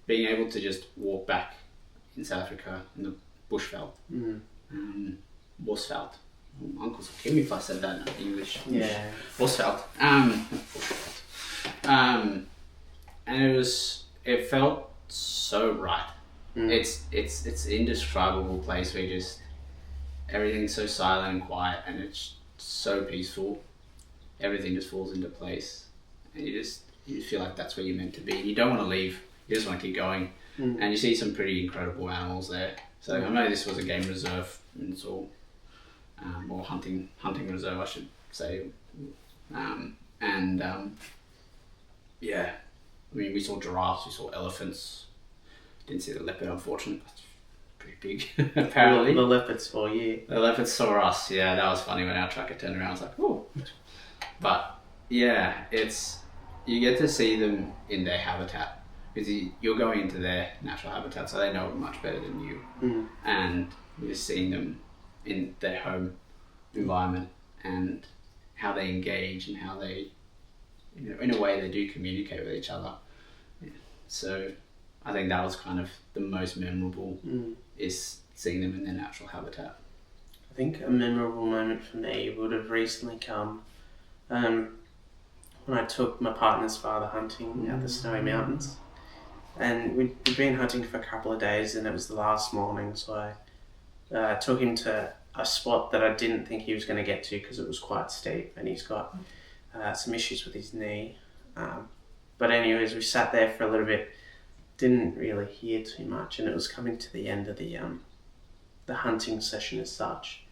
being able to just walk back in South Africa in the bushveld, Bosveld. Uncles will kill me if I said that in English. Yeah. Bosveld. And it felt so right. It's an indescribable place where everything's so silent and quiet, and it's so peaceful. Everything just falls into place, and you feel like that's where you're meant to be. You don't want to leave. You just want to keep going, and you see some pretty incredible animals there. So I know this was a game reserve, and it's all or hunting reserve, I should say. Yeah, I mean, we saw giraffes, we saw elephants. Didn't see the leopard, unfortunately. That's pretty big, apparently. The leopards saw you. The leopards saw us. Yeah, that was funny when our tracker turned around. I was like, "Whoa!" But yeah, you get to see them in their habitat because you're going into their natural habitat, so they know it much better than you. And you're just seeing them in their home environment and how they engage and how they, in a way, they do communicate with each other. Yeah. So I think that was kind of the most memorable, is seeing them in their natural habitat. I think a memorable moment for me would have recently come when I took my partner's father hunting out the Snowy Mountains. And we'd been hunting for a couple of days, and it was the last morning, so I took him to a spot that I didn't think he was going to get to because it was quite steep, and he's got some issues with his knee. But anyways, we sat there for a little bit, didn't really hear too much, and it was coming to the end of the hunting session as such.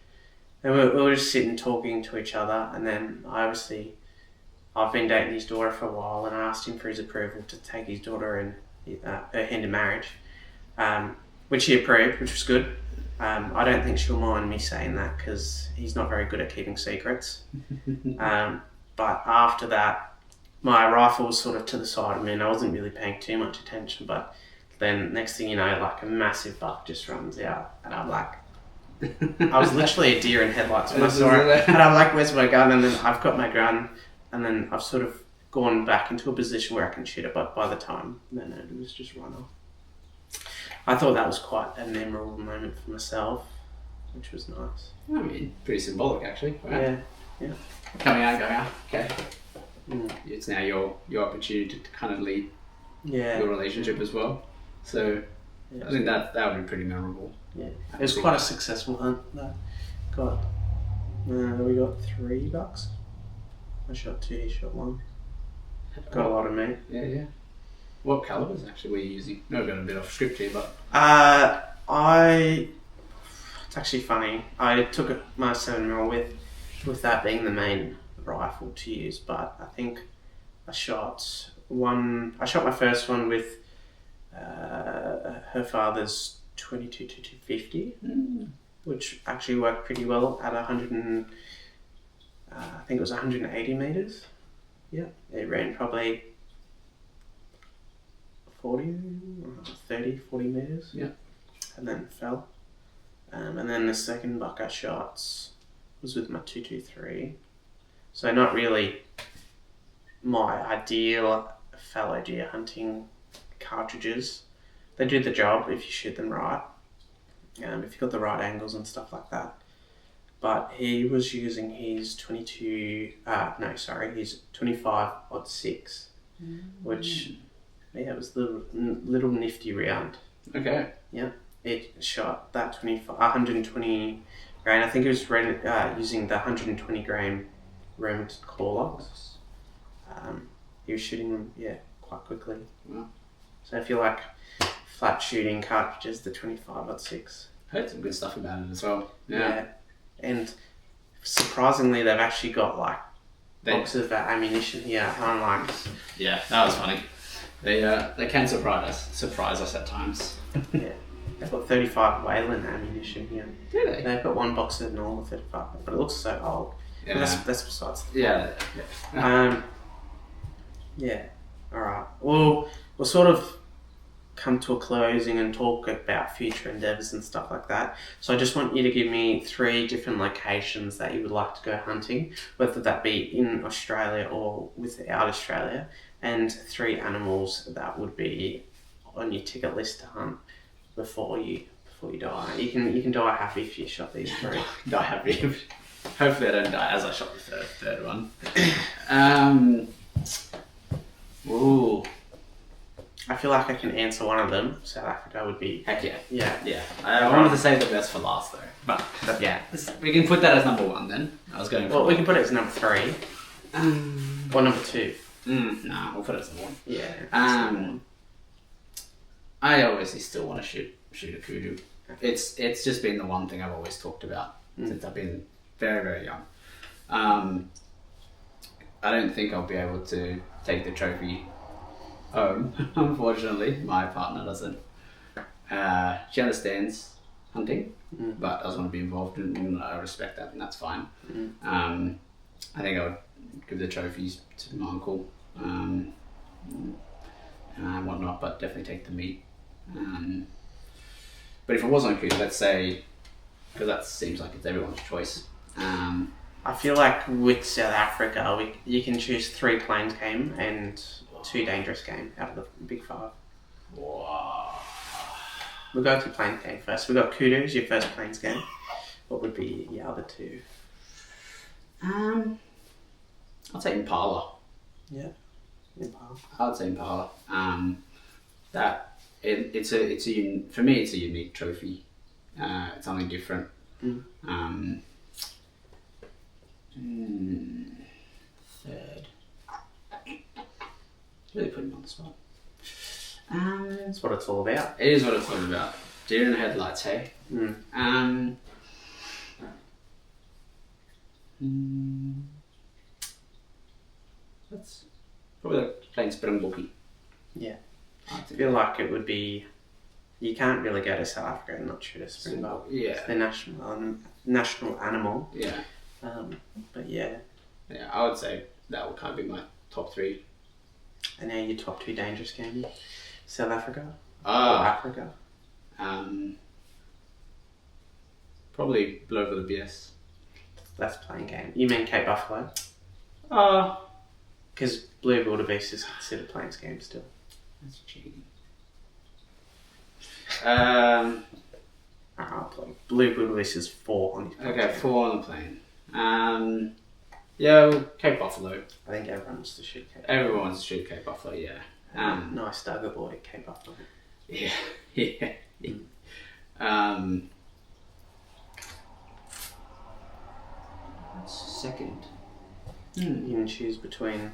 And we were just sitting talking to each other, and then I've been dating his daughter for a while, and I asked him for his approval to take his daughter and her hand in marriage, which he approved, which was good. I don't think she'll mind me saying that because he's not very good at keeping secrets. But after that, my rifle was sort of to the side of me, and I wasn't really paying too much attention, but Then next thing you know, like a massive buck just runs out, and I'm like, I was literally a deer in headlights when I saw it, and I'm like, where's my gun? And then I've got my gun, and then I've sort of gone back into a position where I can shoot it, but by the time then it was just run off. I thought that was quite a memorable moment for myself, which was nice. I mean, pretty symbolic actually. Right? Yeah. Coming out, going out. Okay. It's now your opportunity to kind of lead your relationship as well. So I think that would be pretty memorable. Yeah, it was quite a successful hunt. We got 3 bucks. I shot 2, he shot 1. Got a lot of meat. Yeah. What calibers actually were you using? No, I've got a bit off script here, but it's actually funny. I took my 7mm with that being the main rifle to use, but I think I shot my first one with her father's 22 to 250, which actually worked pretty well at 100 and I think it was 180 meters. Yeah, it ran probably 40 meters. Yeah, and then fell. And then the second buck I shot was with my 223. So not really my ideal fallow deer hunting cartridges. They do the job if you shoot them right, if you've got the right angles and stuff like that. But he was using his 25-06, which it was a little nifty round. Okay. Yeah, it shot that 120 grain. I think it was using the 120 grain Remington Corlocks. He was shooting them, quite quickly. Wow. So if you like flat shooting cartridges, the 25-06. Heard some good stuff about it as well. Yeah. And surprisingly, they've actually got like boxes of ammunition here. Unlike, yeah, that was funny. They can surprise us at times. Yeah, they've got 35 Wayland ammunition here. Do they? They've got one box of normal 35, but it looks so old. Yeah, but that's besides the point. Yeah. All right. Well, we'll sort of come to a closing and talk about future endeavours and stuff like that. So I just want you to give me 3 different locations that you would like to go hunting, whether that be in Australia or without Australia, and 3 animals that would be on your ticket list to hunt before you die. You can die happy if you shot these 3. Die happy. Hopefully I don't die as I shot the third one. Ooh. I feel like I can answer one of them. South Africa would be... Heck yeah. Yeah. I wanted to save the best for last though. But yeah, we can put that as number 1 then. I was going for... Well, we can put it as number 3. Or number 2. No, we'll put it as number 1. Yeah. I obviously still want to shoot a kudu. It's just been the one thing I've always talked about since I've been very, very young. I don't think I'll be able to take the trophy home, unfortunately. My partner doesn't. She understands hunting, but doesn't want to be involved in I respect that, and that's fine. I think I would give the trophies to my uncle and whatnot, but definitely take the meat. But if it was on kudu, let's say, because that seems like it's everyone's choice. I feel like with South Africa, you can choose 3 plains game and 2 dangerous game out of the big 5. Wow. We'll go to plains game first. We've got kudu as your first plains game. What would be your other 2? I'll say impala. Yeah, impala. I would say impala. For me, it's a unique trophy. It's something different. Third. Really putting me on the spot. That's what it's all about. It is what it's all about. Deer in the headlights, hey? That's probably like playing Springbokkie. Yeah. I feel like it would be... You can't really go to South Africa and not shoot a springbok. Yeah. It's their national animal. Yeah. But yeah. Yeah, I would say that would kind of be my top 3. And now your top 2 dangerous games. South Africa? Africa? Probably Blue over the BS. That's playing game. You mean Cape Buffalo? Because Blue Wildebeest is considered Plains game still. That's cheating. Blue Wildebeest is 4 on his plane. Okay, 4 on the plane. Yeah, well, Cape Buffalo. I think everyone wants to shoot Cape. Everyone wants to shoot Cape Buffalo, yeah. Nice Duggar boy, Cape Buffalo. Yeah, yeah. Second. You can choose between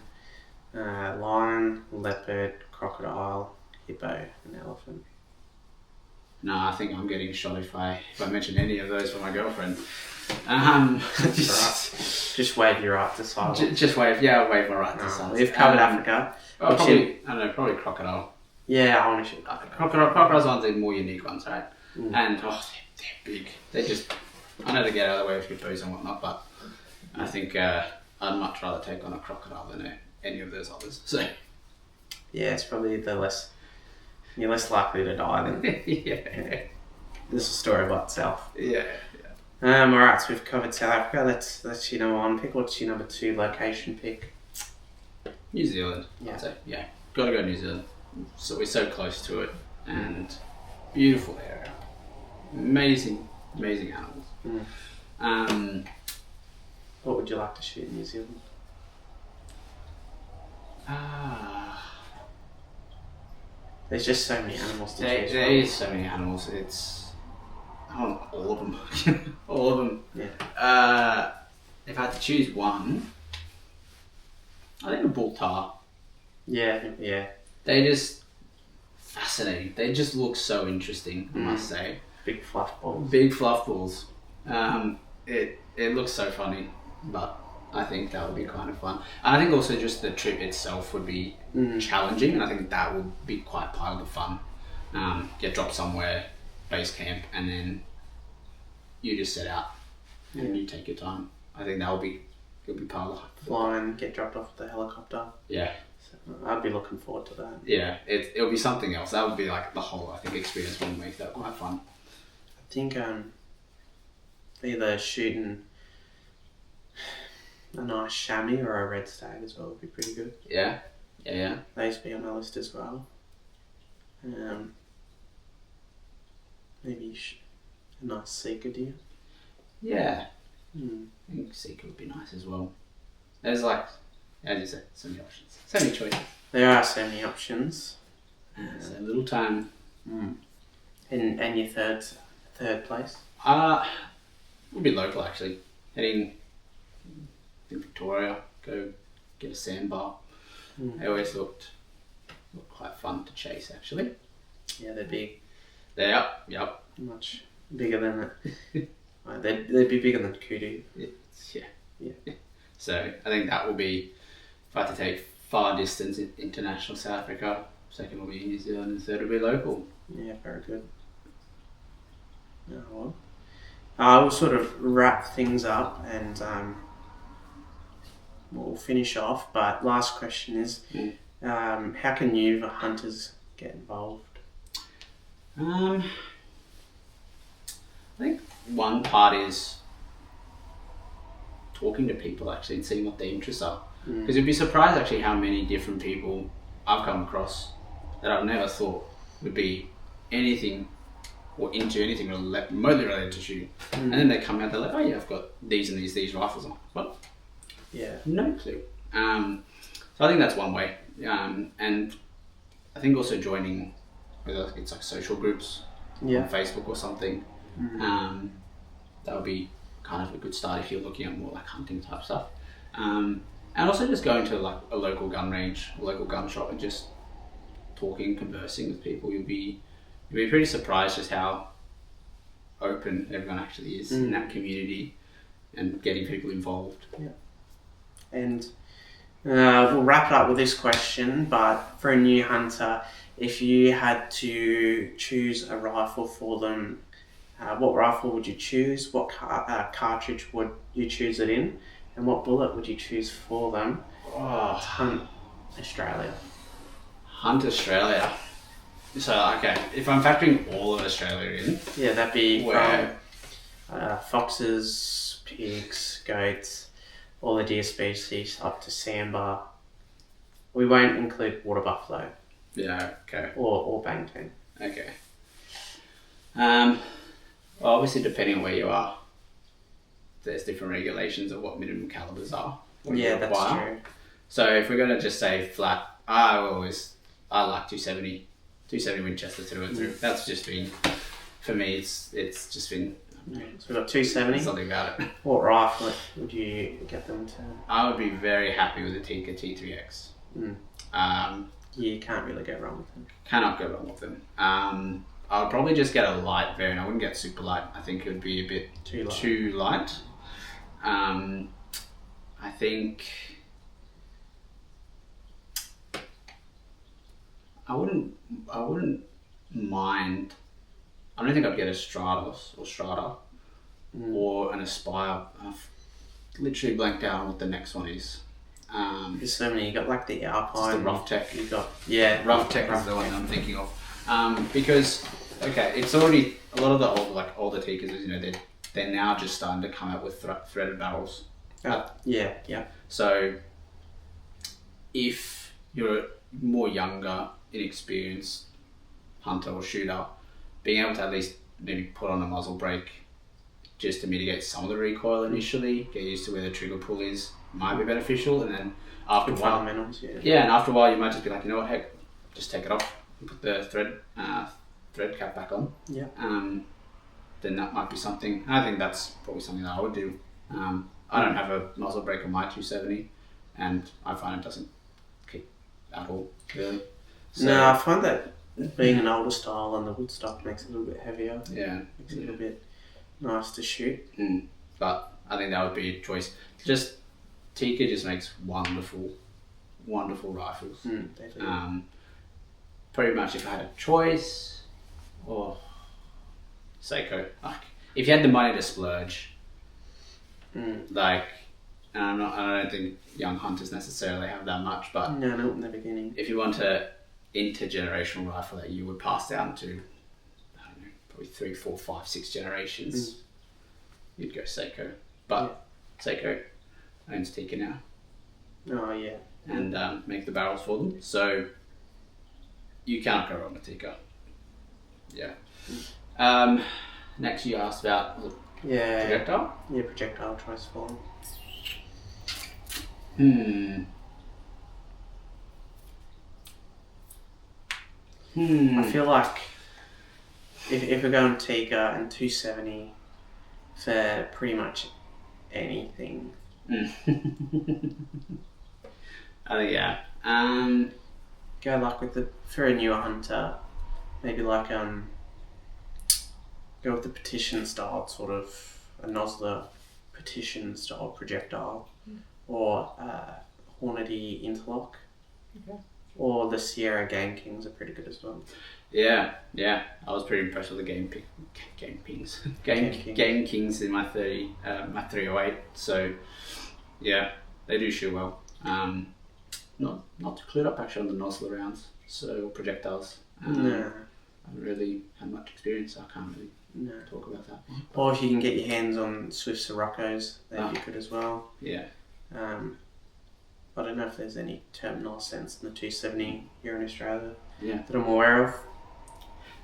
lion, leopard, crocodile, hippo, and elephant. No, I think I'm getting shot if I mention any of those for my girlfriend. Just wave your right to silence. Just wave, yeah, I'll wave my right to silence. We've covered Africa. Probably, I don't know, probably crocodile. Yeah, I want to shoot Crocodiles are the more unique ones, right? Mm. And they're big. They just, I know they get out of the way with hippos and whatnot, but I think I'd much rather take on a crocodile than any of those others. So yeah, it's probably you're less likely to die than. Yeah. This is a story by itself. Yeah. Alright, so we've covered South Africa. That's your number 1 pick. What's your number 2 location pick? New Zealand. Yeah. I'd say. Yeah. Gotta go New Zealand. So we're so close to it, and beautiful area. Amazing animals. What would you like to shoot in New Zealand? There's just so many animals to choose from. There is so many animals. I want all of them. All of them. Yeah. If I had to choose one, I think a bull tar. Yeah. They just fascinating. They just look so interesting, I must say. Big fluff balls. Big fluff balls. It looks so funny, but I think that would be kind of fun. And I think also just the trip itself would be challenging, and I think that would be quite part of the fun. Get dropped somewhere, base camp, and then you just set out and you take your time. I think it'll be part of the flying, get dropped off with the helicopter. Yeah. So I'd be looking forward to that. Yeah, it'll be something else. That would be like the whole, I think, experience would make that quite fun. I think either shooting a nice chamois or a red stag as well would be pretty good. Yeah. Those would be on my list as well. Maybe a nice seeker deer. Yeah. I think seeker would be nice as well. There's like, as you said, so many options. So many choices. There are so many options. So little time. And your third place? Would be local actually. Heading in Victoria, go get a sandbar. They always looked quite fun to chase actually. Yeah, they're big. Yep. Much bigger than it. They'd be bigger than kudu. Yeah. So I think that will be, if I had to take far distance international South Africa, second will be New Zealand, and third will be local. Yeah, very good. We'll sort of wrap things up and we'll finish off. But last question is, how can you, the hunters, get involved? I think one part is talking to people actually and seeing what their interests are. Because you'd be surprised actually how many different people I've come across that I've never thought would be anything or into anything remotely related to shooting. And then they come out, they're like, oh yeah, I've got these and these rifles. I'm like, what? Yeah. No clue. So I think that's one way. And I think also joining, whether it's like social groups on Facebook or something, that would be kind of a good start if you're looking at more like hunting type stuff. And also just going to like a local gun range, a local gun shop, and just talking, conversing with people. You'll be pretty surprised just how open everyone actually is in that community and getting people involved. Yeah. And we'll wrap it up with this question, but for a new hunter, if you had to choose a rifle for them, what rifle would you choose? What cartridge would you choose it in? And what bullet would you choose for them to hunt Australia? Hunt Australia. So, okay, if I'm factoring all of Australia in... Yeah, that'd be Where? from foxes, pigs, goats, all the deer species up to sambar. We won't include water buffalo Yeah, okay. or bangtan. Okay. Well, obviously, depending on where you are, there's different regulations of what minimum calibers are. Yeah, that's true. So if we're going to just say flat, I like 270 Winchester through and through. That's just been, for me, it's just been... So we've got 270. Something about it. What rifle would you get them to? I would be very happy with the Tikka T3X. You can't really go wrong with them. Cannot go wrong with them. I would probably just get a light variant. I wouldn't get super light. I think it would be a bit too light. I think I wouldn't mind. I don't think I'd get a Stratos or Strata or an Aspire. I've literally blanked out on what the next one is. There's so many. You got like the Alpine. Just the Rough Tech. You got Rough Tech is the one I'm thinking of. Because it's already a lot of the older Tikkas. They're now just starting to come out with threaded barrels. Yeah. So if you're a more younger, inexperienced hunter or shooter, being able to at least maybe put on a muzzle brake just to mitigate some of the recoil initially, get used to where the trigger pull is, might be beneficial. And then after a while, and after a while you might just be like, you know what, heck, just take it off and put the thread cap back on. Yeah. Then that might be something. I think that's probably something that I would do. I don't have a muzzle brake on my 270, and I find it doesn't kick at all, really. So, no, I find that being an older style and the wood stock makes it a little bit heavier. Yeah. Makes it a little bit nice to shoot. But I think that would be a choice. Just Tikka just makes wonderful rifles. They do. Pretty much if I had a choice, Seiko. Like, if you had the money to splurge, and I don't think young hunters necessarily have that much, but no, not in the beginning. if you want an intergenerational rifle that you would pass down to, I don't know, probably 3, 4, 5, 6 generations, you'd go Seiko. But Seiko owns Tikka now. Oh yeah. And make the barrels for them. So you cannot go wrong with Tikka. Yeah. Next you asked about projectile? Yeah, projectile choice for them. I feel like if we're going Tikka and 270 for pretty much anything. Go like for a newer hunter, maybe like go with the petition style, sort of a Nosler petition style projectile, or Hornady interlock, or the Sierra Game Kings are pretty good as well. Yeah. I was pretty impressed with the Game Kings in my 308. So yeah, they do shoot well. Not too clued up actually on the Nosler rounds, so projectiles. I haven't really had much experience, so I can't really talk about that one. Or if you can get your hands on Swift Siroccos, they'd be good as well. Yeah. I don't know if there's any terminal sense in the 270 here in Australia that I'm aware of.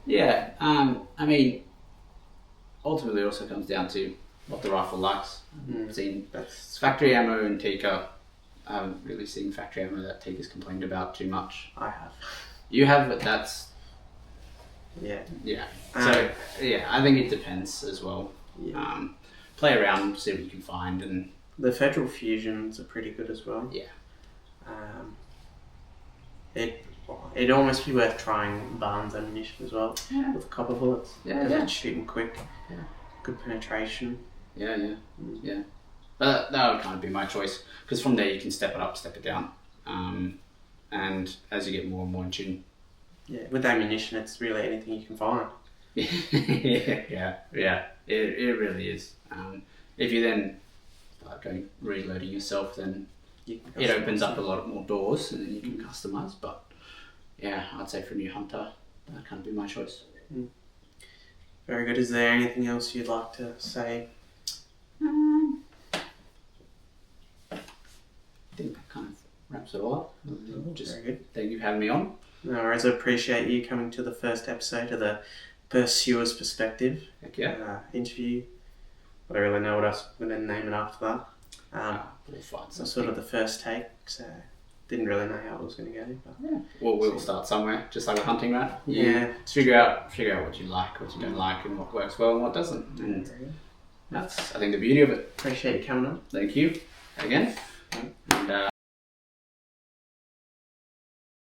Yeah, I mean, ultimately it also comes down to what the rifle likes. I've seen factory ammo in Tikka. I haven't really seen factory ammo that Tikka's complained about too much. I have. You have, but that's... Yeah. So, I think it depends as well. Yeah. Play around, see what you can find, and... The Federal Fusions are pretty good as well. Yeah. It'd almost be worth trying Barnes ammunition as well, with copper bullets. Because it's shooting quick, good penetration. Yeah. But that would kind of be my choice, because from there you can step it up, step it down, and as you get more and more in tune. Yeah, with ammunition, it's really anything you can find. Yeah. It really is. If you then start reloading yourself, then it opens up a lot more doors, and then you can customize. But yeah, I'd say for a new hunter, that kind of be my choice. Very good. Is there anything else you'd like to say? I think that kind of wraps it all up. Just Very good. thank you for having me on. No worries. I appreciate you coming to the first episode of the Pursuer's Perspective interview. I don't really know what else I'm going to name it after that. We'll find so sort of the first take, so didn't really know how it was going to go. But yeah. Well, we'll start somewhere, just like a hunting, right? Yeah. Figure out what you like, what you don't like, and what works well and what doesn't. And that's, I think, the beauty of it. Appreciate you coming on. Thank you again.